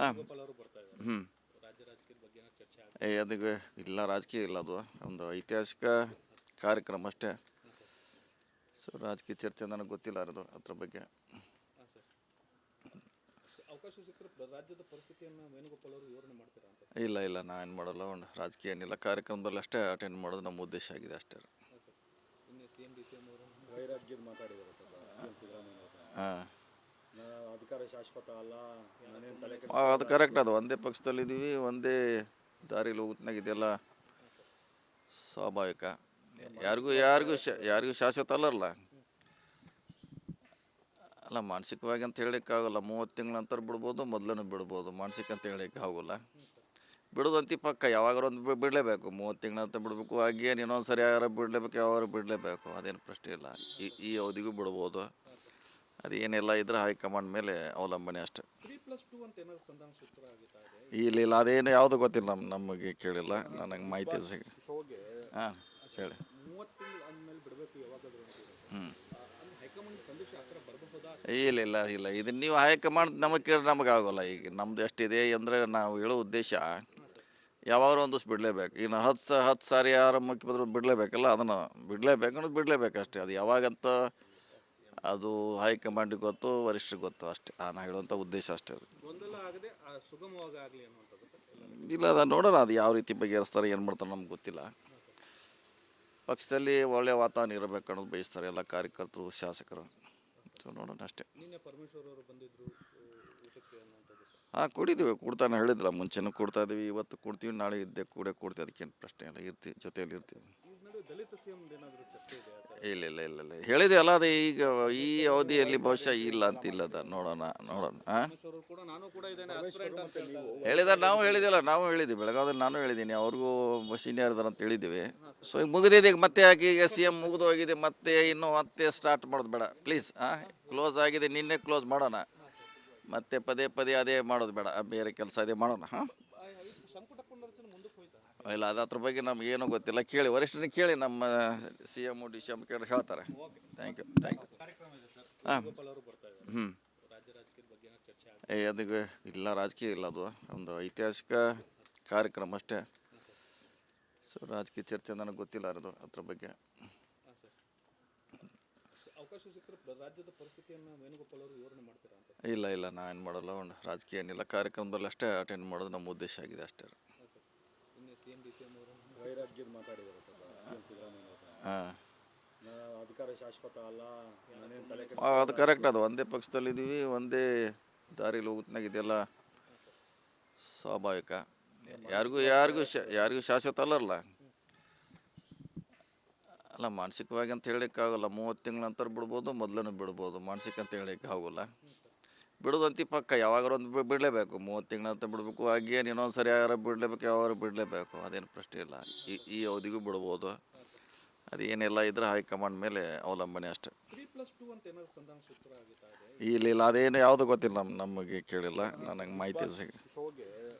ಹಾಂ ಹ್ಞೂ ಅದಕ್ಕೆ ಇಲ್ಲ ರಾಜಕೀಯ ಇಲ್ಲ, ಅದು ಒಂದು ಐತಿಹಾಸಿಕ ಕಾರ್ಯಕ್ರಮ ಅಷ್ಟೇ. ಸೊ ರಾಜಕೀಯ ಚರ್ಚೆ ನನಗೆ ಗೊತ್ತಿಲ್ಲ ಅದ್ರ ಬಗ್ಗೆ. ಇಲ್ಲ ನಾ ಏನು ಮಾಡಲ್ಲ, ಒಂದು ರಾಜಕೀಯ ಏನಿಲ್ಲ, ಕಾರ್ಯಕ್ರಮದಲ್ಲಿ ಅಷ್ಟೇ ಅಟೆಂಡ್ ಮಾಡೋದು ನಮ್ಮ ಉದ್ದೇಶ ಆಗಿದೆ ಅಷ್ಟೇ. ಹಾಂ ಅಧಿಕಾರ ಶಾಶ್ವತ ಅಲ್ಲ, ಅದು ಕರೆಕ್ಟ್. ಅದು ಒಂದೇ ಪಕ್ಷದಲ್ಲಿದ್ದೀವಿ, ಒಂದೇ ದಾರಿಲಿ ಹೋಗುತ್ನಾಗ ಇದೆಲ್ಲ ಸ್ವಾಭಾವಿಕ. ಯಾರಿಗೂ ಶಾಶ್ವತ ಅಲ್ಲಲ್ಲ. ಅಲ್ಲ, ಮಾನಸಿಕವಾಗಿ ಅಂತ ಹೇಳೋಕ್ಕಾಗಲ್ಲ. 30 ತಿಂಗಳ ನಂತರ ಬಿಡ್ಬೋದು, ಮೊದಲೂ ಬಿಡ್ಬೋದು. ಮಾನಸಿಕ ಅಂತ ಹೇಳೋಕ್ಕೆ ಆಗೋಲ್ಲ. ಬಿಡೋದಂತಿ ಪಕ್ಕ ಯಾವಾಗಾರು ಒಂದು ಬಿಡಲೇಬೇಕು. 30 ತಿಂಗಳ ಅಂತ ಬಿಡಬೇಕು, ಹಾಗೇನು ಇನ್ನೊಂದು ಸರಿ ಯಾರು ಬಿಡಲೇಬೇಕು, ಯಾವಾಗ ಬಿಡಲೇಬೇಕು, ಅದೇನು ಪ್ರಶ್ನೆ ಇಲ್ಲ. ಈ ಅವಧಿಗೂ ಬಿಡ್ಬೋದು. ಅದೇನೆಲ್ಲ ಇದ್ರೆ ಹೈಕಮಾಂಡ್ ಮೇಲೆ ಅವಲಂಬನೆ ಅಷ್ಟೆ. ಇಲ್ಲ ಅದೇನು ಯಾವುದು ಗೊತ್ತಿಲ್ಲ, ನಮಗೆ ಕೇಳಿಲ್ಲ, ನನಗೆ ಮಾಹಿತಿ ಸಿಗ. ಹಾಂ ಹೇಳಿ. ಇಲ್ಲ ಇದನ್ನು ನೀವು ಹೈಕಮಾಂಡ್ ನಮಗೆ ಕೇಳಿ ನಮಗೆ ಆಗೋಲ್ಲ. ಈಗ ನಮ್ದು ಎಷ್ಟಿದೆ ಅಂದರೆ ನಾವು ಹೇಳೋ ಉದ್ದೇಶ ಯಾವಾಗಲೂ ಒಂದು ದಿವಸ ಬಿಡಲೇಬೇಕು. ಇನ್ನು 10 ಸಾರಿ ಯಾರು ಮುಖ್ಯಮಂತ್ರಿ ಬಿಡಲೇಬೇಕಲ್ಲ, ಅದನ್ನು ಬಿಡಲೇಬೇಕು ಅಷ್ಟೇ. ಅದು ಯಾವಾಗಂತ ಅದು ಹೈಕಮಾಂಡಿಗೆ ಗೊತ್ತು, ವರಿಷ್ಠರಿಗೆ ಗೊತ್ತು ಅಷ್ಟೇ. ನಾನು ಹೇಳುವಂಥ ಉದ್ದೇಶ ಅಷ್ಟೇ. ಇಲ್ಲ, ಅದು ನೋಡೋಣ, ಅದು ಯಾವ ರೀತಿ ಬಗೆಹರಿಸ್ತಾರೆ, ಏನು ಮಾಡ್ತಾರೆ ನಮ್ಗೆ ಗೊತ್ತಿಲ್ಲ. ಪಕ್ಷದಲ್ಲಿ ಒಳ್ಳೆಯ ವಾತಾವರಣ ಇರಬೇಕು ಅನ್ನೋದು ಬಯಸ್ತಾರೆ ಎಲ್ಲ ಕಾರ್ಯಕರ್ತರು, ಶಾಸಕರು. ಸೊ ನೋಡೋಣ ಅಷ್ಟೇ. ಹಾಂ ಕೊಡ್ತಾನೆ ಹೇಳಿದ್ರಲ್ಲ, ಮುಂಚೆನೂ ಕೊಡ್ತಾ ಇದ್ದೀವಿ, ಇವತ್ತು ಕೊಡ್ತೀವಿ, ನಾಳೆ ಕೊಡ್ತೀವಿ, ಅದಕ್ಕೇನು ಪ್ರಶ್ನೆ ಇಲ್ಲ, ಇರ್ತೀವಿ, ಜೊತೆಯಲ್ಲಿ ಇರ್ತೀವಿ. ಇಲ್ಲ ಹೇಳಿದೆ ಅಲ್ಲ, ಅದು ಈಗ ಈ ಅವಧಿಯಲ್ಲಿ ಬಹುಶಃ ಇಲ್ಲ ಅಂತಿಲ್ಲದ. ನೋಡೋಣ. ಹಾಂ ನಾವು ಹೇಳಿದ್ದೀವಿ ಬೆಳಗಾವಿಯಲ್ಲಿ, ನಾನು ಹೇಳಿದ್ದೀನಿ, ಅವ್ರಿಗೂ ಸೀನಿಯರ್ ಇದಾರೆ ಅಂತ ಹೇಳಿದ್ದೀವಿ. ಸೊ ಈಗ ಮುಗಿದಿದೆ, ಈಗ ಮತ್ತೆ ಯಾಕೆ ಈಗ CM ಮುಗಿದು ಹೋಗಿದೆ, ಮತ್ತೆ ಸ್ಟಾರ್ಟ್ ಮಾಡೋದು ಬೇಡ ಪ್ಲೀಸ್. ಕ್ಲೋಸ್ ಆಗಿದೆ, ನಿನ್ನೆ ಕ್ಲೋಸ್ ಮಾಡೋಣ. ಮತ್ತೆ ಪದೇ ಅದೇ ಮಾಡೋದು ಬೇಡ, ಬೇರೆ ಕೆಲಸ ಅದೇ ಮಾಡೋಣ. ಹಾಂ ಇಲ್ಲ, ಅದ್ರ ಬಗ್ಗೆ ನಮ್ಗೆ ಏನೂ ಗೊತ್ತಿಲ್ಲ. ಕೇಳಿ, ವರಿಷ್ಠರಿಗೆ ಕೇಳಿ, ನಮ್ಮ CM DCM ಕೇಳಿ ಹೇಳ್ತಾರೆ. Thank you. ಹಾಂ ಅದಕ್ಕೆ ಇಲ್ಲ ರಾಜಕೀಯ ಇಲ್ಲ, ಅದು ಒಂದು ಐತಿಹಾಸಿಕ ಕಾರ್ಯಕ್ರಮ ಅಷ್ಟೇ. ಸೊ ರಾಜಕೀಯ ಚರ್ಚೆ ನನಗೆ ಗೊತ್ತಿಲ್ಲ ಅದ್ರ ಬಗ್ಗೆ. ಇಲ್ಲ ನಾ ಏನು ಮಾಡಲ್ಲ, ಒಂದು ರಾಜಕೀಯ ಏನಿಲ್ಲ, ಕಾರ್ಯಕ್ರಮದಲ್ಲಿ ಅಷ್ಟೇ ಅಟೆಂಡ್ ಮಾಡೋದು ನಮ್ಮ ಉದ್ದೇಶ ಆಗಿದೆ ಅಷ್ಟೇ. ಹಾಂ ಅಧಿಕಾರ ಶಾಶ್ವತ ಅಲ್ಲ, ಅದು ಕರೆಕ್ಟ್. ಅದು ಒಂದೇ ಪಕ್ಷದಲ್ಲಿದ್ದೀವಿ, ಒಂದೇ ದಾರಿಲಿ ಹೋಗುತ್ನಾಗ ಇದೆಲ್ಲ ಸ್ವಾಭಾವಿಕ. ಯಾರಿಗೂ ಶಾಶ್ವತ ಅಲ್ಲಲ್ಲ. ಅಲ್ಲ, ಮಾನಸಿಕವಾಗಿ ಅಂತ ಹೇಳೋಕ್ಕಾಗಲ್ಲ. 30 ತಿಂಗಳ ನಂತರ ಬಿಡ್ಬೋದು, ಮೊದಲೂ ಬಿಡ್ಬೋದು. ಮಾನಸಿಕ ಅಂತ ಹೇಳೋಕ್ಕೆ ಆಗೋಲ್ಲ. ಬಿಡೋದಂತಿ ಪಕ್ಕ ಯಾವಾಗಾರು ಒಂದು ಬಿಡಲೇಬೇಕು. 30 ತಿಂಗಳ ಅಂತ ಬಿಡಬೇಕು, ಹಾಗೇನು ಇನ್ನೊಂದು ಸರಿ ಯಾರು ಬಿಡಲೇಬೇಕು, ಯಾವಾಗ ಬಿಡಲೇಬೇಕು, ಅದೇನು ಪ್ರಶ್ನೆ ಇಲ್ಲ. ಈ ಅವಧಿಗೂ ಬಿಡ್ಬೋದು. ಅದೇನೆಲ್ಲ ಇದ್ರೆ ಹೈಕಮಾಂಡ್ ಮೇಲೆ ಅವಲಂಬನೆ ಅಷ್ಟೆ. ಇಲ್ಲ ಅದೇನು ಯಾವುದು ಗೊತ್ತಿಲ್ಲ, ನಮಗೆ ಕೇಳಿಲ್ಲ, ನನಗೆ ಮಾಹಿತಿ ಸಿಗ.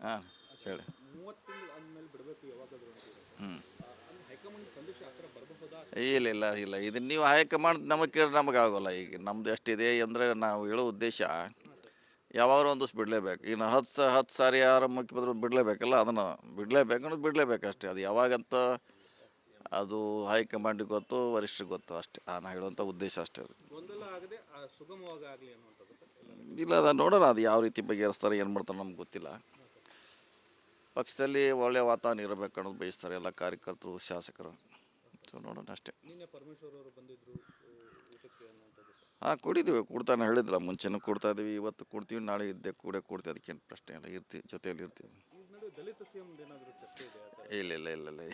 ಹಾಂ ಹೇಳಿ. ಇಲ್ಲ ಇದನ್ನು ನೀವು ಹೈಕಮಾಂಡ್ ನಮಗೆ ಕೇಳಿ ನಮಗೆ ಆಗೋಲ್ಲ. ಈಗ ನಮ್ದು ಎಷ್ಟಿದೆ ಅಂದರೆ ನಾವು ಹೇಳೋ ಉದ್ದೇಶ ಯಾವಾಗಲೂ ಒಂದು ದಿವಸ ಬಿಡಲೇಬೇಕು. ಇನ್ನು 10 ಸಾರಿ ಯಾರು ಮುಖ್ಯಮಂತ್ರಿ ಬಿಡಲೇಬೇಕಲ್ಲ, ಅದನ್ನು ಬಿಡಲೇಬೇಕು ಅಷ್ಟೇ. ಅದು ಯಾವಾಗಂತ ಅದು ಹೈಕಮಾಂಡಿಗೆ ಗೊತ್ತು, ವರಿಷ್ಠರಿಗೆ ಗೊತ್ತು ಅಷ್ಟೇ. ನಾನು ಹೇಳುವಂಥ ಉದ್ದೇಶ ಅಷ್ಟೇ. ಇಲ್ಲ, ಅದು ನೋಡೋಣ, ಅದು ಯಾವ ರೀತಿ ಬಗೆಹರಿಸ್ತಾರೆ, ಏನು ಮಾಡ್ತಾರೆ ನಮ್ಗೆ ಗೊತ್ತಿಲ್ಲ. ಪಕ್ಷದಲ್ಲಿ ಒಳ್ಳೆಯ ವಾತಾವರಣ ಇರಬೇಕು ಅನ್ನೋದು ಬಯಸ್ತಾರೆ ಎಲ್ಲ ಕಾರ್ಯಕರ್ತರು, ಶಾಸಕರು. ಸೊ ನೋಡೋಣ ಅಷ್ಟೇ. ಹಾಂ ಕೊಡ್ತಾನೆ ಹೇಳಿದ್ರಲ್ಲ, ಮುಂಚೆನೂ ಕೊಡ್ತಾ ಇದ್ದೀವಿ, ಇವತ್ತು ಕೊಡ್ತೀವಿ, ನಾಳೆ ಕೊಡ್ತೀವಿ, ಅದಕ್ಕೇನು ಪ್ರಶ್ನೆ ಇಲ್ಲ, ಇರ್ತೀವಿ, ಜೊತೆಯಲ್ಲಿ ಇರ್ತೀವಿ. ಇಲ್ಲ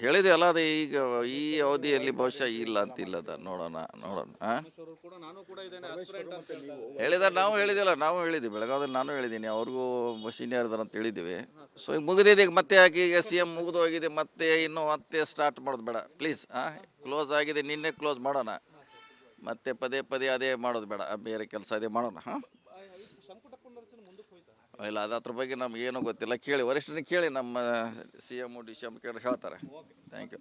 ಹೇಳಿದೆ ಅಲ್ಲ, ಅದು ಈಗ ಈ ಅವಧಿಯಲ್ಲಿ ಬಹುಶಃ ಇಲ್ಲ ಅಂತಿಲ್ಲದ. ನೋಡೋಣ. ಹಾಂ ನಾವು ಹೇಳಿದ್ದೀವಿ ಬೆಳಗಾವಿಯಲ್ಲಿ, ನಾನು ಹೇಳಿದ್ದೀನಿ, ಅವ್ರಿಗೂ ಸೀನಿಯರ್ ಇದಾರೆ ಅಂತ ಹೇಳಿದ್ದೀವಿ. ಸೊ ಈಗ ಮುಗಿದಿದೆ, ಈಗ ಮತ್ತೆ ಯಾಕೆ ಈಗ CM ಮುಗಿದು ಹೋಗಿದೆ, ಮತ್ತೆ ಸ್ಟಾರ್ಟ್ ಮಾಡೋದು ಬೇಡ ಪ್ಲೀಸ್. ಕ್ಲೋಸ್ ಆಗಿದೆ, ನಿನ್ನೆ ಕ್ಲೋಸ್ ಮಾಡೋಣ. ಮತ್ತೆ ಪದೇ ಅದೇ ಮಾಡೋದು ಬೇಡ, ಬೇರೆ ಕೆಲಸ ಅದೇ ಮಾಡೋಣ. ಹಾಂ ಇಲ್ಲ, ಅದ್ರ ಬಗ್ಗೆ ನಮ್ಗೆ ಏನೂ ಗೊತ್ತಿಲ್ಲ. ಕೇಳಿ, ವರಿಷ್ಠರಿಗೆ ಕೇಳಿ, ನಮ್ಮ CM DCM ಕೇಳಿ ಹೇಳ್ತಾರೆ. Thank you.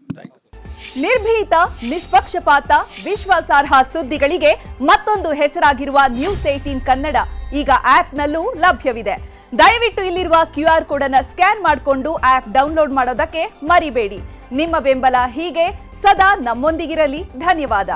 ನಿರ್ಭೀತ, ನಿಷ್ಪಕ್ಷಪಾತ, ವಿಶ್ವಾಸಾರ್ಹ ಸುದ್ದಿಗಳಿಗೆ ಮತ್ತೊಂದು ಹೆಸರಾಗಿರುವ News 18 ಕನ್ನಡ ಈಗ ಆಪ್ನಲ್ಲೂ ಲಭ್ಯವಿದೆ. ದಯವಿಟ್ಟು ಇಲ್ಲಿರುವ QR ಕೋಡ್ ಅನ್ನು ಸ್ಕ್ಯಾನ್ ಮಾಡಿಕೊಂಡು ಆಪ್ ಡೌನ್ಲೋಡ್ ಮಾಡೋದಕ್ಕೆ ಮರಿಬೇಡಿ. ನಿಮ್ಮ ಬೆಂಬಲ ಹೀಗೆ ಸದಾ ನಮ್ಮೊಂದಿಗಿರಲಿ. ಧನ್ಯವಾದ.